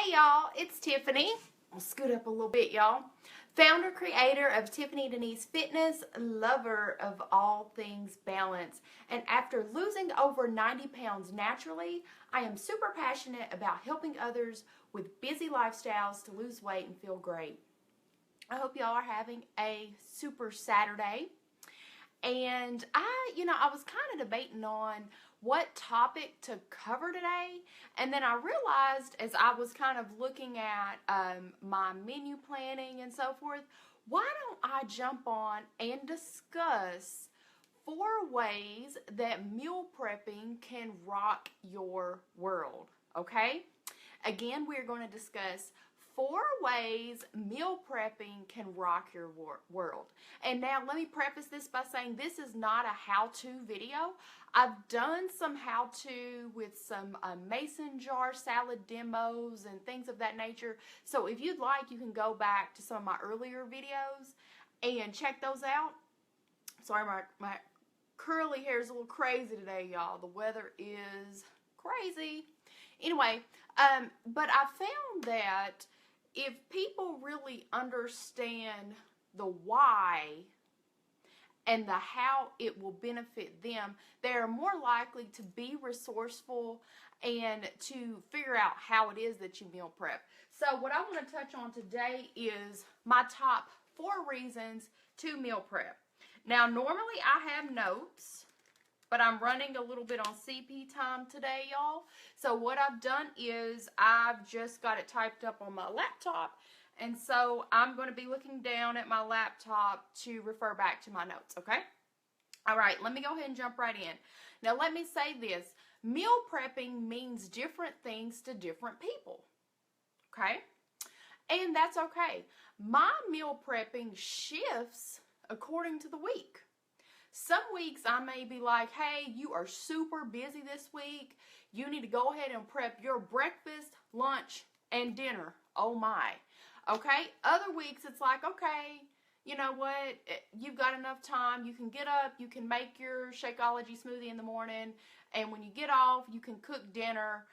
Hey y'all, it's Tiffany. I'll scoot up a little bit, y'all. Founder, creator of Tiffany Denise Fitness, lover of all things balance. And after losing over 90 pounds naturally, I am super passionate about helping others with busy lifestyles to lose weight and feel great. I hope y'all are having a super Saturday. And I was kind of debating on what topic to cover today. And then I realized as I was kind of looking at my menu planning and so forth, why don't I jump on and discuss 4 ways that meal prepping can rock your world, okay? Again, we're going to discuss 4 ways meal prepping can rock your world. And now let me preface this by saying this is not a how-to video. I've done some how-to with some mason jar salad demos and things of that nature. So if you'd like, you can go back to some of my earlier videos and check those out. Sorry, my curly hair is a little crazy today, y'all. The weather is crazy. Anyway, but I found that if people really understand the why and the how it will benefit them, they're more likely to be resourceful and to figure out how it is that you meal prep. So what I want to touch on today is my top 4 reasons to meal prep. Now, normally I have notes, but I'm running a little bit on CP time today, y'all. So what I've done is I've just got it typed up on my laptop. And so I'm going to be looking down at my laptop to refer back to my notes, okay? All right, let me go ahead and jump right in. Now, let me say this. Meal prepping means different things to different people, okay? And that's okay. My meal prepping shifts according to the week. Some weeks I may be like, hey, you are super busy this week. You need to go ahead and prep your breakfast, lunch, and dinner. Oh my. Okay? Other weeks it's like, okay, you know what? You've got enough time. You can get up. You can make your Shakeology smoothie in the morning. And when you get off, you can cook dinner,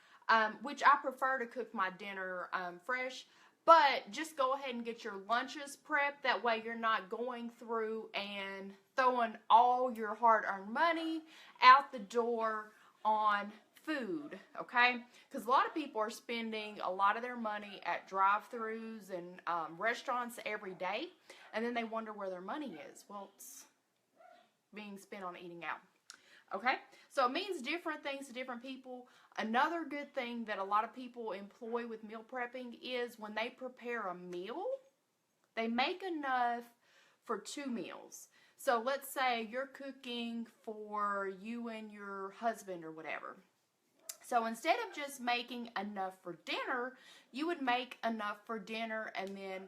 which I prefer to cook my dinner fresh. But just go ahead and get your lunches prepped. That way you're not going through and throwing all your hard-earned money out the door on food, okay? Because a lot of people are spending a lot of their money at drive-thrus and restaurants every day, and then they wonder where their money is. Well, it's being spent on eating out. Okay, so it means different things to different people. Another good thing that a lot of people employ with meal prepping is when they prepare a meal, they make enough for 2 meals. So let's say you're cooking for you and your husband or whatever. So instead of just making enough for dinner, you would make enough for dinner and then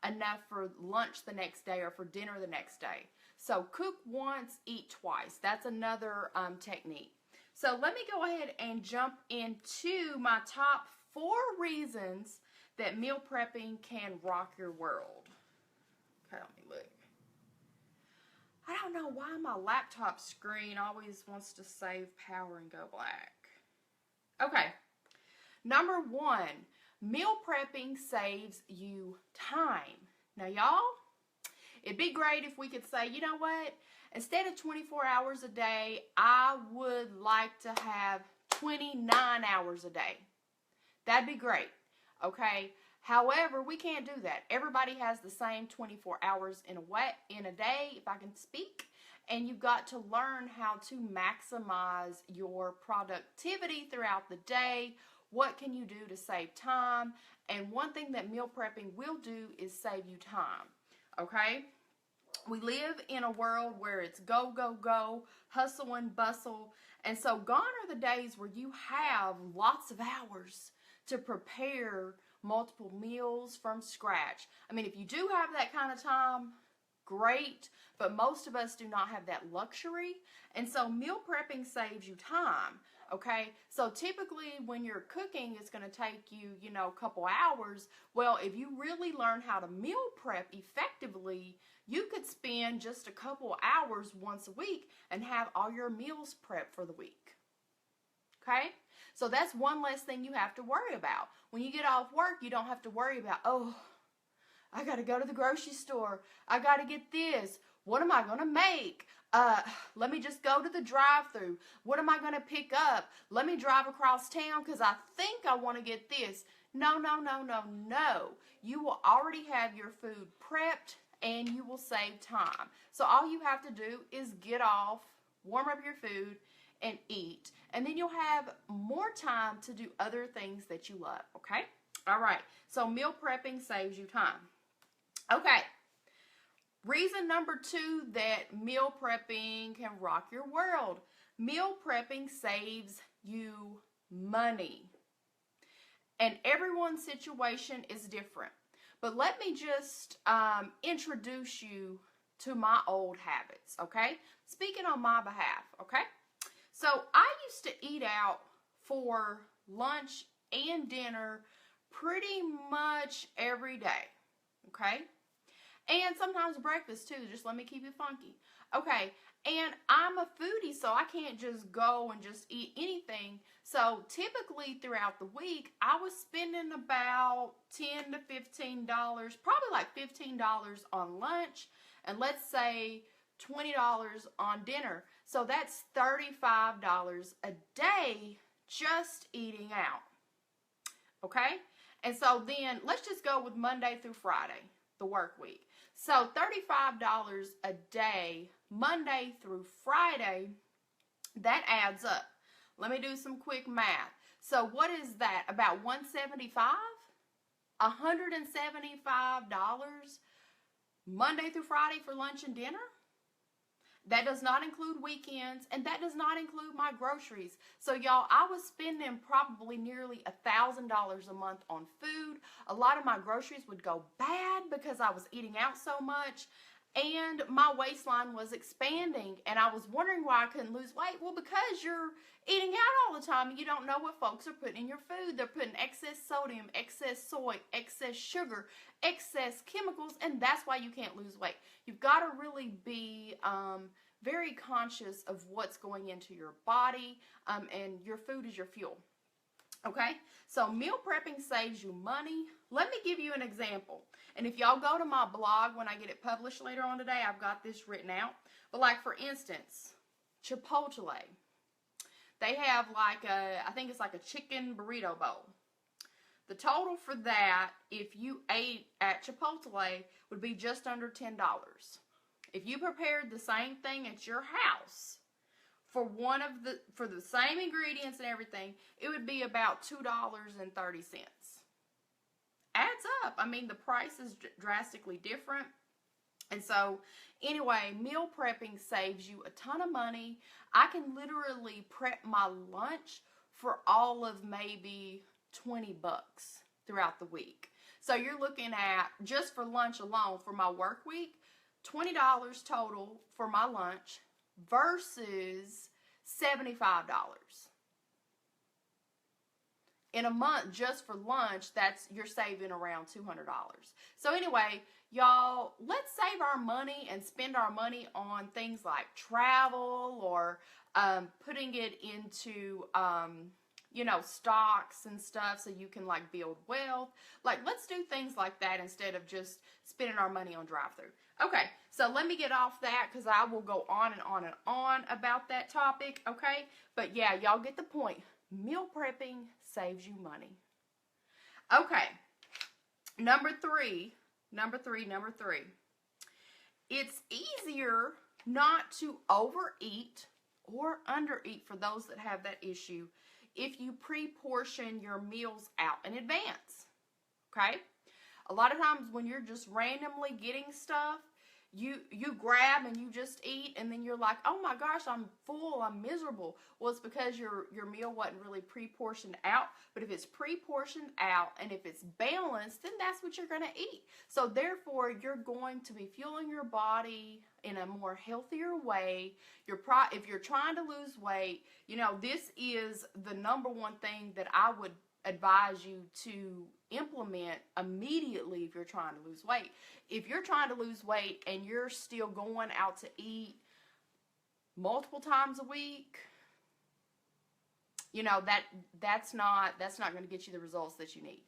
enough for lunch the next day or for dinner the next day. So cook once, eat twice. That's another technique. So let me go ahead and jump into my top 4 reasons that meal prepping can rock your world. Okay, let me look. I don't know why my laptop screen always wants to save power and go black. Okay, number 1, meal prepping saves you time. Now, y'all, it'd be great if we could say, you know what, instead of 24 hours a day, I would like to have 29 hours a day. That'd be great, okay? However, we can't do that. Everybody has the same 24 hours in a day, if I can speak, and you've got to learn how to maximize your productivity throughout the day. What can you do to save time? And one thing that meal prepping will do is save you time, okay? We live in a world where it's go, go, go, hustle and bustle. And so gone are the days where you have lots of hours to prepare multiple meals from scratch. I mean, if you do have that kind of time, great, but most of us do not have that luxury. And so meal prepping saves you time. Okay, so typically when you're cooking, it's going to take you, a couple hours. Well, if you really learn how to meal prep effectively, you could spend just a couple hours once a week and have all your meals prepped for the week. Okay, So that's one less thing you have to worry about. When you get off work, you don't have to worry about, oh, I got to go to the grocery store. I got to get this. What am I going to make? Let me just go to the drive-thru. What am I going to pick up? Let me drive across town because I think I want to get this. No, no, no, no, no. You will already have your food prepped and you will save time. So all you have to do is get off, warm up your food, and eat. And then you'll have more time to do other things that you love, okay? All right, so meal prepping saves you time. Okay, reason number 2 that meal prepping can rock your world. Meal prepping saves you money. And everyone's situation is different. But let me just introduce you to my old habits, okay? Speaking on my behalf, okay? So I used to eat out for lunch and dinner pretty much every day, okay? And sometimes breakfast too, just let me keep it funky. Okay, and I'm a foodie, so I can't just go and just eat anything. So typically throughout the week, I was spending about $10 to $15, probably like $15 on lunch, and let's say $20 on dinner. So that's $35 a day just eating out. Okay? And so then let's just go with Monday through Friday, the work week. So $35 a day, Monday through Friday, that adds up. Let me do some quick math. So what is that? About $175? $175 Monday through Friday for lunch and dinner? That does not include weekends, and that does not include my groceries. So y'all, I was spending probably nearly $1,000 a month on food. A lot of my groceries would go bad because I was eating out so much, and my waistline was expanding, and I was wondering why I couldn't lose weight. Well, because you're eating out all the time, and you don't know what folks are putting in your food. They're putting excess sodium, excess soy, excess sugar, excess chemicals, and that's why you can't lose weight. You've got to really be very conscious of what's going into your body, and your food is your fuel. Okay, so meal prepping saves you money. Let me give you an example. And if y'all go to my blog when I get it published later on today, I've got this written out. But like for instance, Chipotle. They have like I think it's like a chicken burrito bowl. The total for that, if you ate at Chipotle, would be just under $10. If you prepared the same thing at your house, for the same ingredients and everything, it would be about $2.30. Adds up. I mean, the price is drastically different. And so, anyway, meal prepping saves you a ton of money. I can literally prep my lunch for all of maybe $20 throughout the week. So you're looking at, just for lunch alone, for my work week, $20 total for my lunch versus $75. In a month, just for lunch, you're saving around $200. So anyway, y'all, let's save our money and spend our money on things like travel or putting it into stocks and stuff so you can like build wealth. Like, let's do things like that instead of just spending our money on drive-thru. Okay, so let me get off that because I will go on and on and on about that topic, okay? But yeah, y'all get the point. Meal prepping saves you money. Okay, number three. It's easier not to overeat or undereat, for those that have that issue, if you pre-portion your meals out in advance, okay? A lot of times when you're just randomly getting stuff, you grab and you just eat, and then you're like, oh my gosh, I'm full, I'm miserable. Well, it's because your meal wasn't really pre-portioned out. But if it's pre-portioned out and if it's balanced, then that's what you're going to eat. So therefore, you're going to be fueling your body in a more healthier way. If you're trying to lose weight, this is the number one thing that I would advise you to implement immediately if you're trying to lose weight. If you're trying to lose weight and you're still going out to eat multiple times a week, you know, that's not going to get you the results that you need.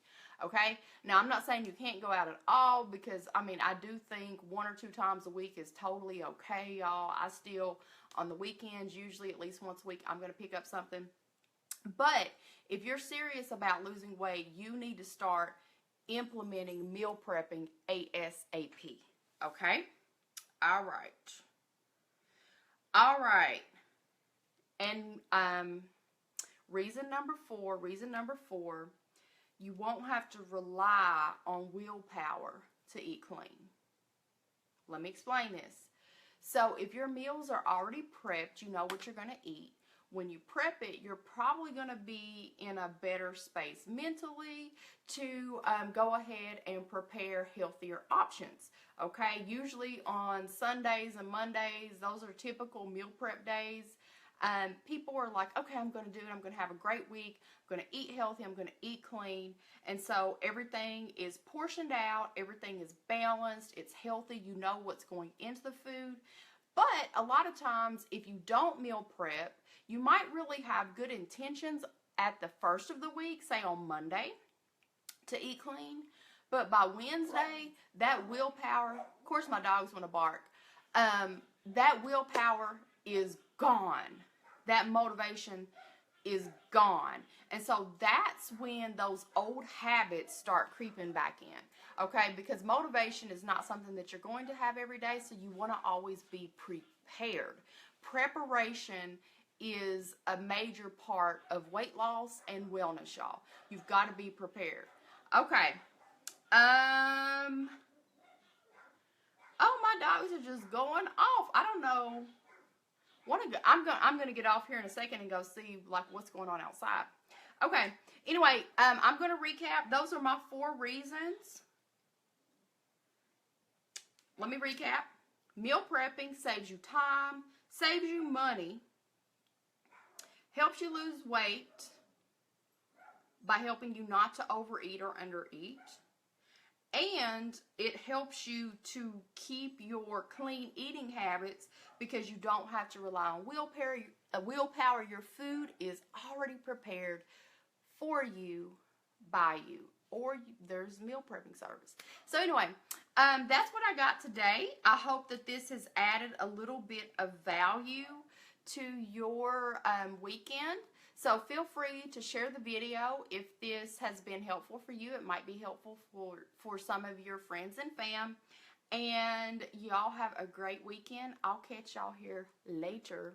Okay? Now, I'm not saying you can't go out at all, because, I mean, I do think 1 or 2 times a week is totally okay, y'all. I still, on the weekends, usually at least once a week, I'm going to pick up something. But if you're serious about losing weight, you need to start implementing meal prepping ASAP. Okay? All right. All right. And reason number four, you won't have to rely on willpower to eat clean. Let me explain this. So if your meals are already prepped, you know what you're going to eat. When you prep it, you're probably going to be in a better space mentally to go ahead and prepare healthier options. Okay, usually on Sundays and Mondays, those are typical meal prep days. People are like, okay, I'm going to do it. I'm going to have a great week. I'm going to eat healthy. I'm going to eat clean. And so everything is portioned out. Everything is balanced. It's healthy. You know what's going into the food. But a lot of times, if you don't meal prep, you might really have good intentions at the first of the week, say on Monday, to eat clean. But by Wednesday, that willpower, of course my dog's going to bark, that willpower is gone. That motivation is gone. And so that's when those old habits start creeping back in. Okay, because motivation is not something that you're going to have every day, so you want to always be prepared. Preparation is a major part of weight loss and wellness, y'all. You've got to be prepared. Okay. Oh, my dogs are just going off. I don't know. I'm gonna get off here in a second and go see like what's going on outside. Okay. Anyway, I'm gonna recap. Those are my 4 reasons. Let me recap. Meal prepping saves you time, saves you money, helps you lose weight by helping you not to overeat or undereat. And it helps you to keep your clean eating habits because you don't have to rely on willpower. Your food is already prepared for you, by you, or there's meal prepping service. So anyway, that's what I got today. I hope that this has added a little bit of value to your weekend. So feel free to share the video if this has been helpful for you. It might be helpful for some of your friends and fam. And y'all have a great weekend. I'll catch y'all here later.